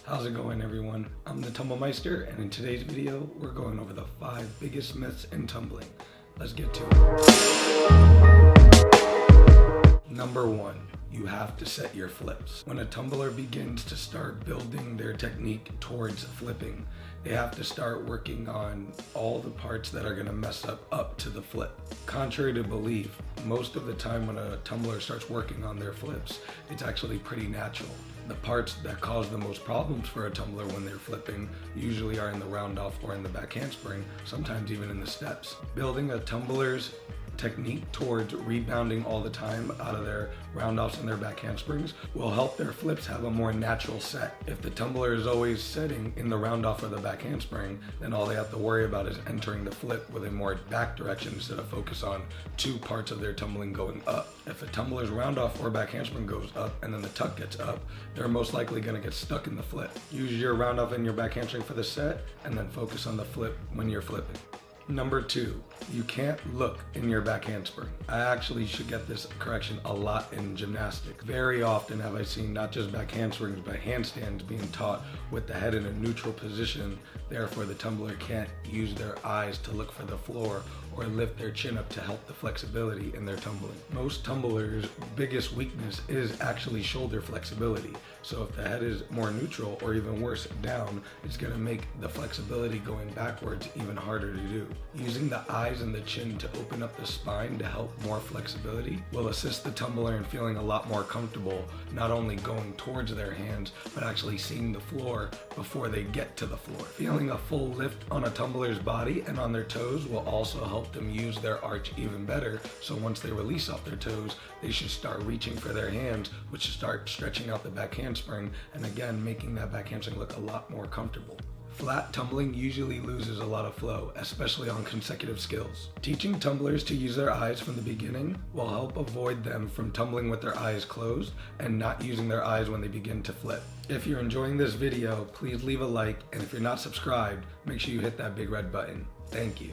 How's it going, everyone? I'm the Tumblemeister, and in today's video, we're going over the 5 biggest myths in tumbling. Let's get to it. Number 1, you have to set your flips. When a tumbler begins to start building their technique towards flipping, they have to start working on all the parts that are gonna mess up to the flip. Contrary to belief, most of the time when a tumbler starts working on their flips, it's actually pretty natural. The parts that cause the most problems for a tumbler when they're flipping usually are in the round off or in the back handspring, sometimes even in the steps. Building a tumbler's technique towards rebounding all the time out of their round offs and their back handsprings will help their flips have a more natural set. If the tumbler is always setting in the round off or the back handspring, then all they have to worry about is entering the flip with a more back direction instead of focus on 2 parts of their tumbling going up. If a tumbler's round off or back handspring goes up and then the tuck gets up, they're most likely going to get stuck in the flip. Use your round off and your back hamstring for the set and then focus on the flip when you're flipping. Number 2, you can't look in your back handspring. I actually should get this correction a lot in gymnastics. Very often have I seen not just back handsprings, but handstands being taught with the head in a neutral position. Therefore, the tumbler can't use their eyes to look for the floor or lift their chin up to help the flexibility in their tumbling. Most tumblers' biggest weakness is actually shoulder flexibility. So if the head is more neutral or even worse, down, it's gonna make the flexibility going backwards even harder to do. Using the eyes and the chin to open up the spine to help more flexibility will assist the tumbler in feeling a lot more comfortable, not only going towards their hands, but actually seeing the floor before they get to the floor. Feeling a full lift on a tumbler's body and on their toes will also help them use their arch even better. So once they release off their toes, they should start reaching for their hands, which should start stretching out the back handspring, and again, making that back handspring look a lot more comfortable. Flat tumbling usually loses a lot of flow, especially on consecutive skills. Teaching tumblers to use their eyes from the beginning will help avoid them from tumbling with their eyes closed and not using their eyes when they begin to flip. If you're enjoying this video, please leave a like, and if you're not subscribed, make sure you hit that big red button. Thank you.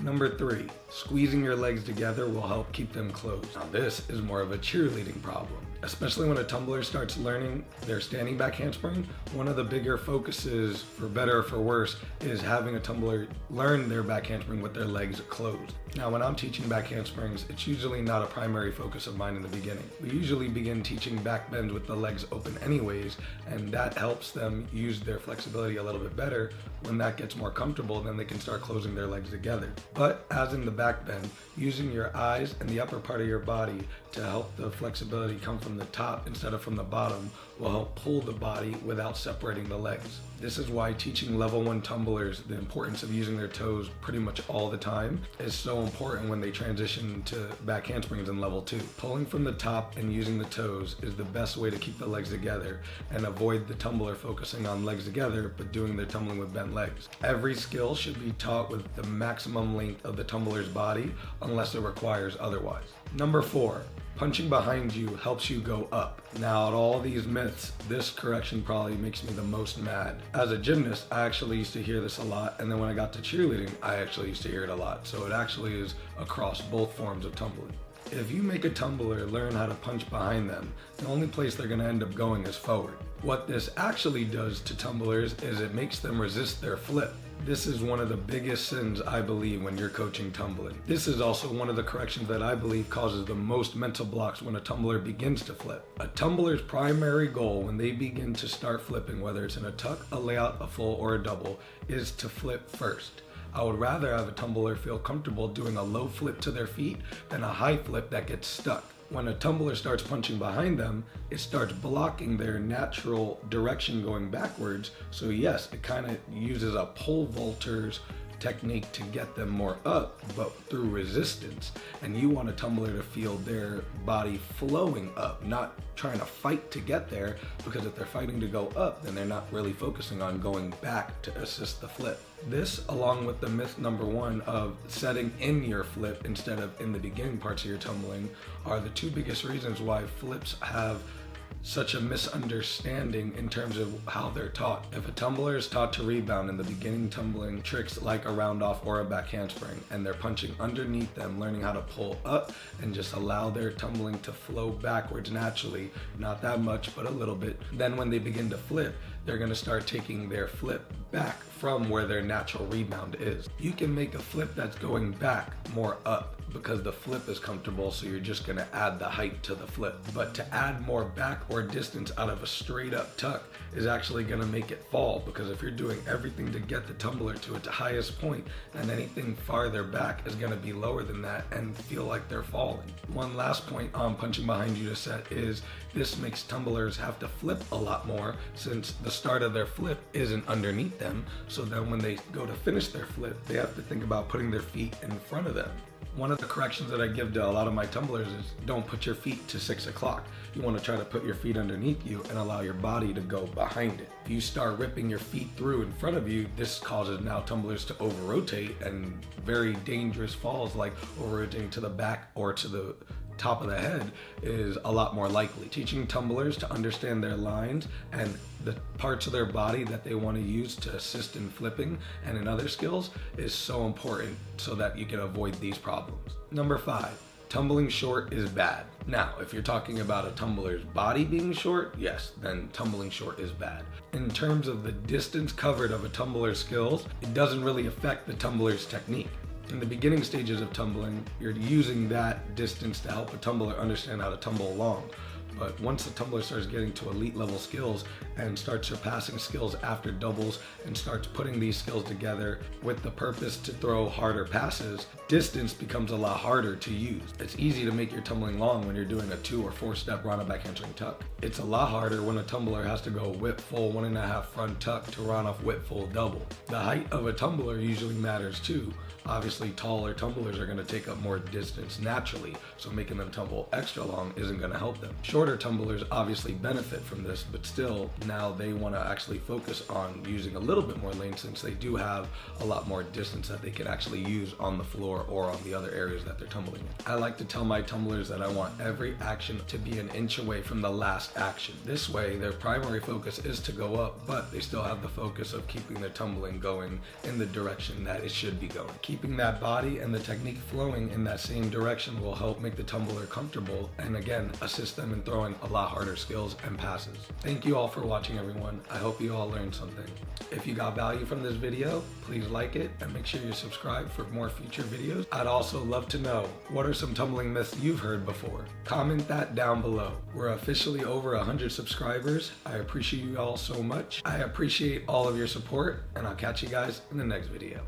Number 3, squeezing your legs together will help keep them closed. Now this is more of a cheerleading problem. Especially when a tumbler starts learning their standing back handspring, one of the bigger focuses, for better or for worse, is having a tumbler learn their back handspring with their legs closed. Now when I'm teaching back handsprings, it's usually not a primary focus of mine in the beginning. We usually begin teaching back bends with the legs open anyways, and that helps them use their flexibility a little bit better. When that gets more comfortable, then they can start closing their legs together. But as in the back bend, using your eyes and the upper part of your body to help the flexibility come from the top instead of from the bottom will help pull the body without separating the legs. This is why teaching level 1 tumblers the importance of using their toes pretty much all the time is so important when they transition to back handsprings in level 2. Pulling from the top and using the toes is the best way to keep the legs together and avoid the tumbler focusing on legs together but doing their tumbling with bent legs. Every skill should be taught with the maximum length of the tumbler's body unless it requires otherwise. Number 4, punching behind you helps you go up. Now, out of all these myths, this correction probably makes me the most mad. As a gymnast, I actually used to hear this a lot, and then when I got to cheerleading, I actually used to hear it a lot. So it actually is across both forms of tumbling. If you make a tumbler learn how to punch behind them, the only place they're going to end up going is forward. What this actually does to tumblers is it makes them resist their flip. This is one of the biggest sins, I believe, when you're coaching tumbling. This is also one of the corrections that I believe causes the most mental blocks when a tumbler begins to flip. A tumbler's primary goal when they begin to start flipping, whether it's in a tuck, a layout, a full, or a double, is to flip first. I would rather have a tumbler feel comfortable doing a low flip to their feet than a high flip that gets stuck. When a tumbler starts punching behind them, it starts blocking their natural direction going backwards. So yes, it kind of uses a pole vaulter's technique to get them more up, but through resistance. And you want a tumbler to feel their body flowing up, not trying to fight to get there, because if they're fighting to go up, then they're not really focusing on going back to assist the flip. This, along with the myth number 1 of setting in your flip instead of in the beginning parts of your tumbling, are the 2 biggest reasons why flips have such a misunderstanding in terms of how they're taught. If a tumbler is taught to rebound in the beginning tumbling tricks like a round off or a back handspring, and they're punching underneath them, learning how to pull up and just allow their tumbling to flow backwards naturally, not that much, but a little bit, then when they begin to flip, they're gonna start taking their flip back from where their natural rebound is. You can make a flip that's going back more up because the flip is comfortable, so you're just gonna add the height to the flip. But to add more back or distance out of a straight up tuck is actually gonna make it fall, because if you're doing everything to get the tumbler to its highest point, then anything farther back is gonna be lower than that and feel like they're falling. One last point on punching behind you to set is this makes tumblers have to flip a lot more, since the start of their flip isn't underneath them. So then when they go to finish their flip, they have to think about putting their feet in front of them. One of the corrections that I give to a lot of my tumblers is don't put your feet to 6 o'clock. You want to try to put your feet underneath you and allow your body to go behind it. If you start ripping your feet through in front of you, this causes now tumblers to over-rotate, and very dangerous falls like over-rotating to the back or to the top of the head is a lot more likely. Teaching tumblers to understand their lines and the parts of their body that they want to use to assist in flipping and in other skills is so important, so that you can avoid these problems. Number 5, tumbling short is bad. Now, if you're talking about a tumbler's body being short, yes, then tumbling short is bad. In terms of the distance covered of a tumbler's skills, it doesn't really affect the tumbler's technique. In the beginning stages of tumbling, you're using that distance to help a tumbler understand how to tumble along. But once the tumbler starts getting to elite level skills and starts surpassing skills after doubles and starts putting these skills together with the purpose to throw harder passes, distance becomes a lot harder to use. It's easy to make your tumbling long when you're doing a 2 or 4 step round back hamstring tuck. It's a lot harder when a tumbler has to go whip full 1.5 front tuck to round off whip full double. The height of a tumbler usually matters too. Obviously, taller tumblers are going to take up more distance naturally, so making them tumble extra long isn't going to help them. Shorter tumblers obviously benefit from this, but still, now they want to actually focus on using a little bit more lane, since they do have a lot more distance that they can actually use on the floor or on the other areas that they're tumbling in. I like to tell my tumblers that I want every action to be an inch away from the last action. This way, their primary focus is to go up, but they still have the focus of keeping their tumbling going in the direction that it should be going. Keeping that body and the technique flowing in that same direction will help make the tumbler comfortable, and again, assist them in throwing a lot harder skills and passes. Thank you all for watching, everyone. I hope you all learned something. If you got value from this video, please like it and make sure you're subscribed for more future videos. I'd also love to know, what are some tumbling myths you've heard before? Comment that down below. We're officially over 100 subscribers. I appreciate you all so much. I appreciate all of your support, and I'll catch you guys in the next video.